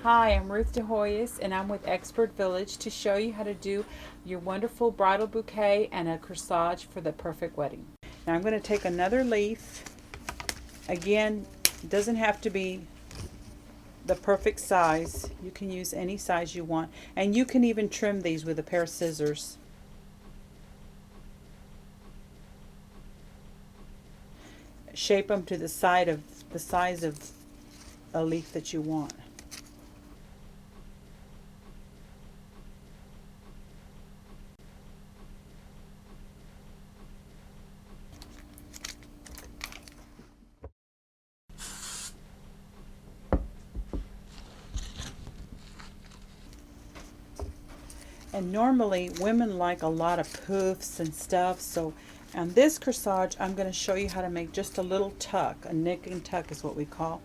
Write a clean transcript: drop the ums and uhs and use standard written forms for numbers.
Hi, I'm Ruth DeHoyes and I'm with Expert Village to show you how to do your wonderful bridal bouquet and a corsage for the perfect wedding. Now I'm going to take another leaf. Again, it doesn't have to be the perfect size. You can use any size you want, and you can even trim these with a pair of scissors. Shape them to the size of a leaf that you want. And normally women like a lot of poofs and stuff, so on this corsage I'm going to show you how to make just a little tuck. A nick and tuck is what we call.